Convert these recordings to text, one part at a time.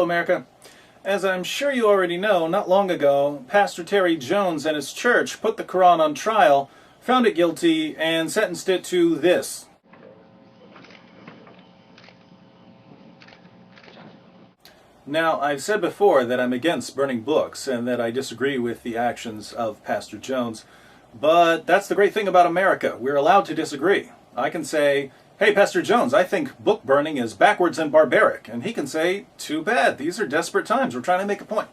Hello, America. As I'm sure you already know, not long ago, Pastor Terry Jones and his church put the Quran on trial, found it guilty, and sentenced it to this. Now, I've said before that I'm against burning books and that I disagree with the actions of Pastor Jones, but that's the great thing about America. We're allowed to disagree. I can say, hey, Pastor Jones, I think book burning is backwards and barbaric. And he can say, too bad, these are desperate times. We're trying to make a point.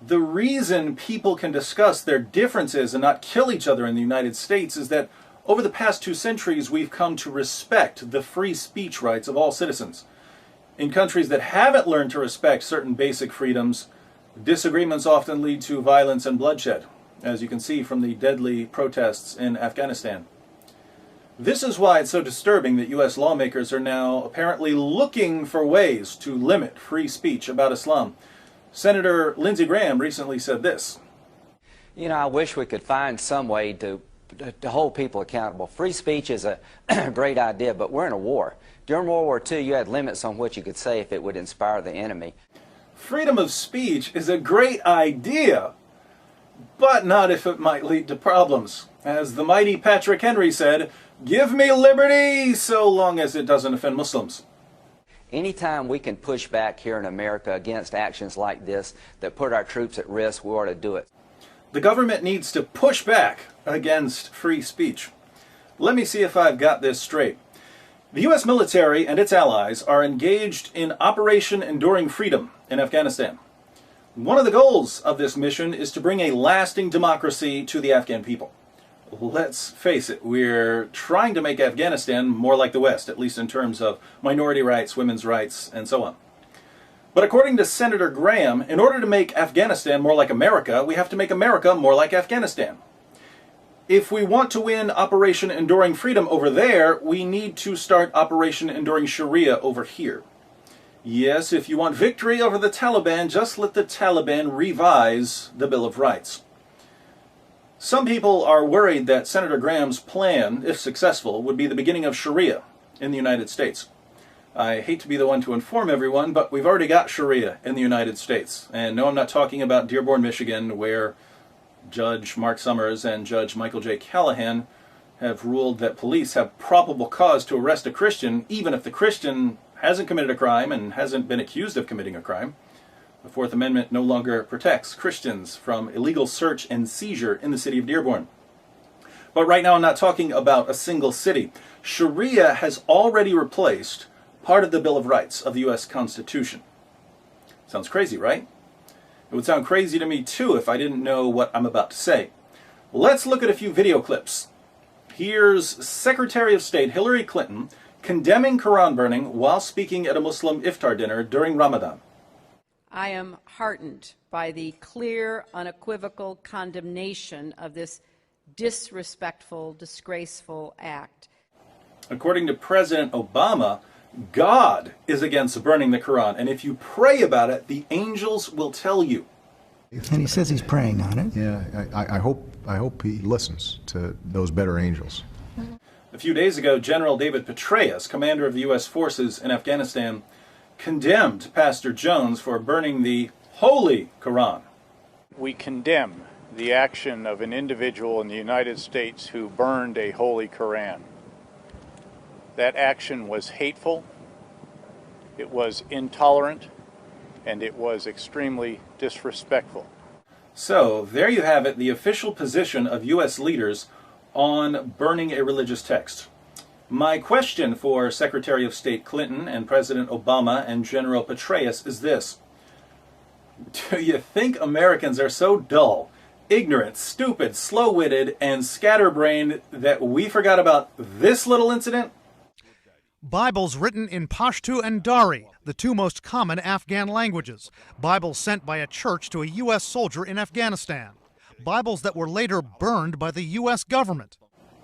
The reason people can discuss their differences and not kill each other in the United States is that over the past 2 centuries, we've come to respect the free speech rights of all citizens. In countries that haven't learned to respect certain basic freedoms, disagreements often lead to violence and bloodshed, as you can see from the deadly protests in Afghanistan. This is why it's so disturbing that U.S. lawmakers are now apparently looking for ways to limit free speech about Islam. Senator Lindsey Graham recently said this. You know, I wish we could find some way to hold people accountable. Free speech is a great idea, but we're in a war. During World War II, you had limits on what you could say if it would inspire the enemy. Freedom of speech is a great idea, but not if it might lead to problems. As the mighty Patrick Henry said, give me liberty so long as it doesn't offend Muslims. Anytime we can push back here in America against actions like this that put our troops at risk, we ought to do it. The government needs to push back against free speech. Let me see if I've got this straight. The U.S. military and its allies are engaged in Operation Enduring Freedom in Afghanistan. One of the goals of this mission is to bring a lasting democracy to the Afghan people. Let's face it, we're trying to make Afghanistan more like the West, at least in terms of minority rights, women's rights, and so on. But according to Senator Graham, in order to make Afghanistan more like America, we have to make America more like Afghanistan. If we want to win Operation Enduring Freedom over there, we need to start Operation Enduring Sharia over here. Yes, if you want victory over the Taliban, just let the Taliban revise the Bill of Rights. Some people are worried that Senator Graham's plan, if successful, would be the beginning of Sharia in the United States. I hate to be the one to inform everyone, but we've already got Sharia in the United States. And no, I'm not talking about Dearborn, Michigan, where Judge Mark Summers and Judge Michael J. Callahan have ruled that police have probable cause to arrest a Christian, even if the Christian hasn't committed a crime and hasn't been accused of committing a crime. The Fourth Amendment no longer protects Christians from illegal search and seizure in the city of Dearborn. But right now I'm not talking about a single city. Sharia has already replaced part of the Bill of Rights of the U.S. Constitution. Sounds crazy, right? It would sound crazy to me too if I didn't know what I'm about to say. Let's look at a few video clips. Here's Secretary of State Hillary Clinton condemning Quran burning while speaking at a Muslim iftar dinner during Ramadan. I am heartened by the clear, unequivocal condemnation of this disrespectful, disgraceful act. According to President Obama, God is against burning the Quran, and if you pray about it, the angels will tell you. And he says he's praying on it. Yeah, I hope he listens to those better angels. A few days ago, General David Petraeus, commander of the U.S. forces in Afghanistan, condemned Pastor Jones for burning the Holy Quran. We condemn the action of an individual in the United States who burned a Holy Quran. That action was hateful, it was intolerant, and it was extremely disrespectful. So, there you have it, the official position of U.S. leaders on burning a religious text. My question for Secretary of State Clinton and President Obama and General Petraeus is this. Do you think Americans are so dull, ignorant, stupid, slow-witted, and scatterbrained that we forgot about this little incident? Bibles written in Pashto and Dari, the 2 most common Afghan languages. Bibles sent by a church to a U.S. soldier in Afghanistan. Bibles that were later burned by the U.S. government.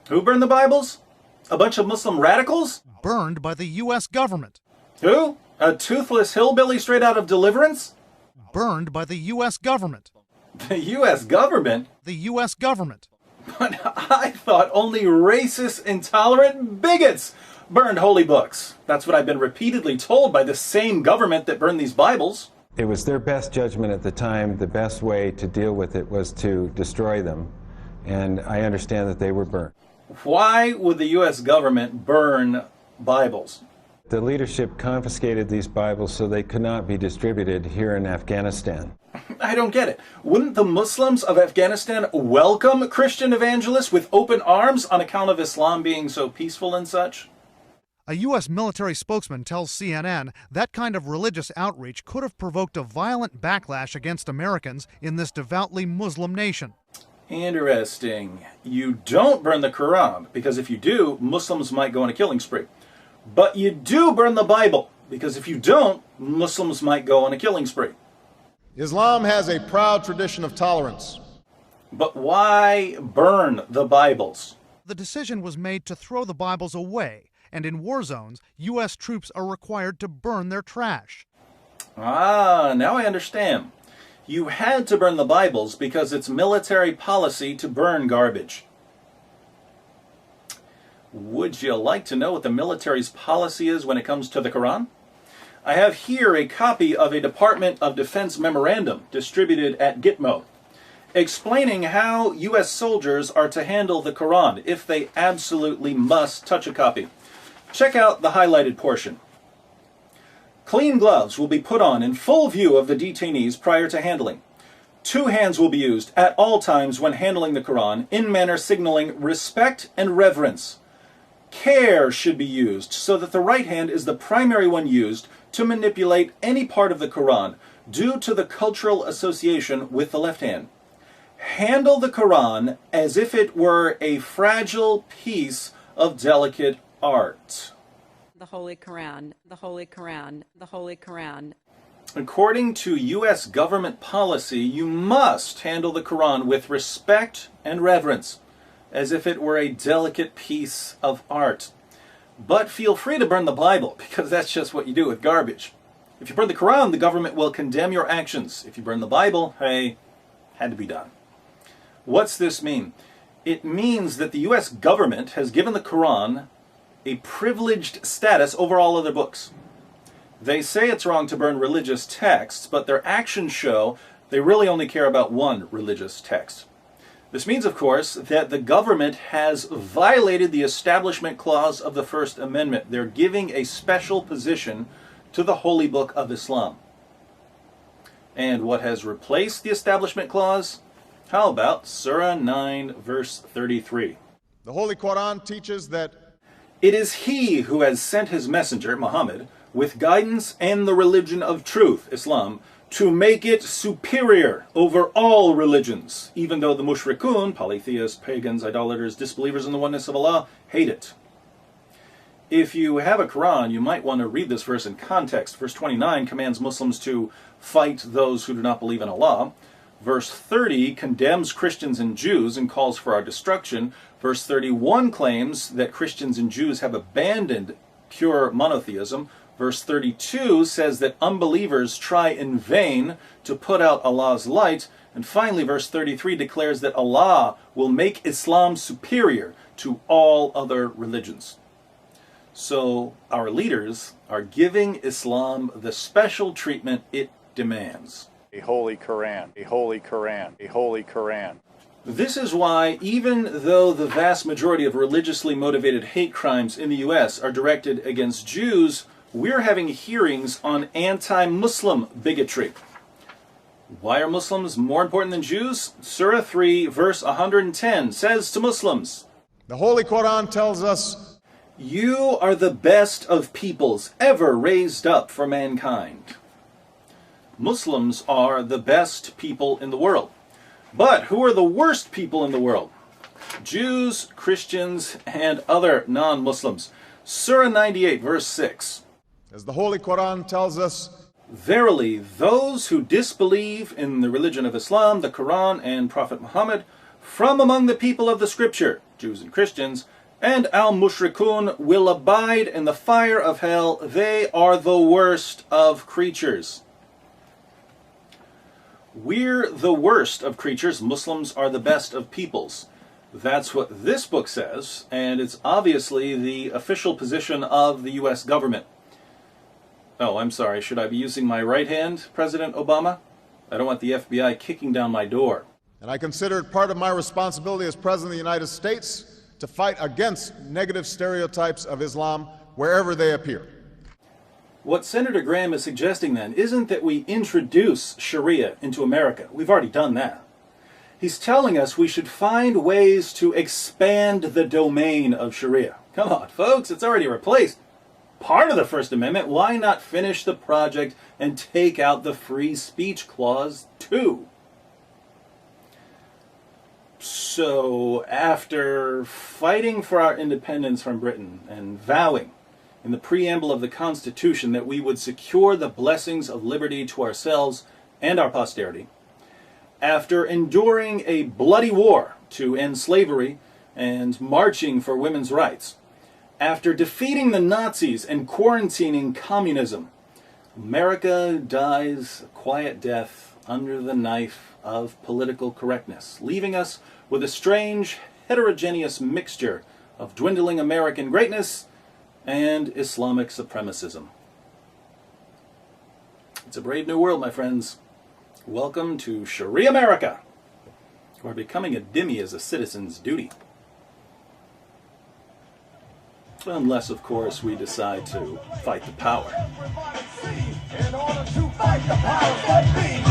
Who burned the Bibles? A bunch of Muslim radicals? Burned by the U.S. government. Who? A toothless hillbilly straight out of Deliverance? Burned by the U.S. government. The U.S. government? The U.S. government. But I thought only racist, intolerant bigots burned holy books. That's what I've been repeatedly told by the same government that burned these Bibles. It was their best judgment at the time. The best way to deal with it was to destroy them. And I understand that they were burned. Why would the U.S. government burn Bibles? The leadership confiscated these Bibles so they could not be distributed here in Afghanistan. I don't get it. Wouldn't the Muslims of Afghanistan welcome Christian evangelists with open arms on account of Islam being so peaceful and such? A U.S. military spokesman tells CNN that kind of religious outreach could have provoked a violent backlash against Americans in this devoutly Muslim nation. Interesting. You don't burn the Quran, because if you do, Muslims might go on a killing spree. But you do burn the Bible, because if you don't, Muslims might go on a killing spree. Islam has a proud tradition of tolerance. But why burn the Bibles? The decision was made to throw the Bibles away, and in war zones, U.S. troops are required to burn their trash. Ah, now I understand. You had to burn the Bibles because it's military policy to burn garbage. Would you like to know what the military's policy is when it comes to the Quran? I have here a copy of a Department of Defense memorandum distributed at Gitmo, explaining how U.S. soldiers are to handle the Quran if they absolutely must touch a copy. Check out the highlighted portion. Clean gloves will be put on in full view of the detainees prior to handling. 2 hands will be used at all times when handling the Quran in manner signaling respect and reverence. Care should be used so that the right hand is the primary one used to manipulate any part of the Quran due to the cultural association with the left hand. Handle the Quran as if it were a fragile piece of delicate art. The Holy Quran, the Holy Quran, the Holy Quran. According to U.S. government policy, you must handle the Quran with respect and reverence, as if it were a delicate piece of art. But feel free to burn the Bible, because that's just what you do with garbage. If you burn the Quran, the government will condemn your actions. If you burn the Bible, hey, had to be done. What's this mean? It means that the U.S. government has given the Quran a privileged status over all other books. They say it's wrong to burn religious texts, but their actions show they really only care about one religious text. This means, of course, that the government has violated the Establishment Clause of the First Amendment. They're giving a special position to the Holy Book of Islam. And what has replaced the Establishment Clause? How about Surah 9, verse 33? The Holy Quran teaches that it is He who has sent His messenger, Muhammad, with guidance and the religion of truth, Islam, to make it superior over all religions, even though the mushrikun, polytheists, pagans, idolaters, disbelievers in the oneness of Allah, hate it. If you have a Quran, you might want to read this verse in context. Verse 29 commands Muslims to fight those who do not believe in Allah. Verse 30 condemns Christians and Jews and calls for our destruction. Verse 31 claims that Christians and Jews have abandoned pure monotheism. Verse 32 says that unbelievers try in vain to put out Allah's light. And finally, verse 33 declares that Allah will make Islam superior to all other religions. So our leaders are giving Islam the special treatment it demands. A Holy Quran, a Holy Quran, a Holy Quran. This is why, even though the vast majority of religiously motivated hate crimes in the U.S. are directed against Jews, we're having hearings on anti-Muslim bigotry. Why are Muslims more important than Jews? Surah 3, verse 110 says to Muslims, the Holy Quran tells us, you are the best of peoples ever raised up for mankind. Muslims are the best people in the world. But who are the worst people in the world? Jews, Christians, and other non-Muslims. Surah 98, verse 6. as the Holy Quran tells us, verily, those who disbelieve in the religion of Islam, the Quran, and Prophet Muhammad, from among the people of the Scripture, Jews and Christians, and al-mushrikun will abide in the fire of hell. They are the worst of creatures. We're the worst of creatures. Muslims are the best of peoples. That's what this book says, and it's obviously the official position of the U.S. government. Oh, I'm sorry. Should I be using my right hand, President Obama? I don't want the FBI kicking down my door. And I consider it part of my responsibility as President of the United States to fight against negative stereotypes of Islam wherever they appear. What Senator Graham is suggesting then isn't that we introduce Sharia into America. We've already done that. He's telling us we should find ways to expand the domain of Sharia. Come on, folks, it's already replaced part of the First Amendment. Why not finish the project and take out the free speech clause too? So, after fighting for our independence from Britain and vowing in the preamble of the Constitution that we would secure the blessings of liberty to ourselves and our posterity, after enduring a bloody war to end slavery and marching for women's rights, after defeating the Nazis and quarantining communism, America dies a quiet death under the knife of political correctness, leaving us with a strange, heterogeneous mixture of dwindling American greatness and Islamic supremacism. It's a brave new world, my friends. Welcome to Shariamerica, where becoming a dhimmi is a citizen's duty. Unless, of course, we decide to fight the power. In order to fight the powers that be.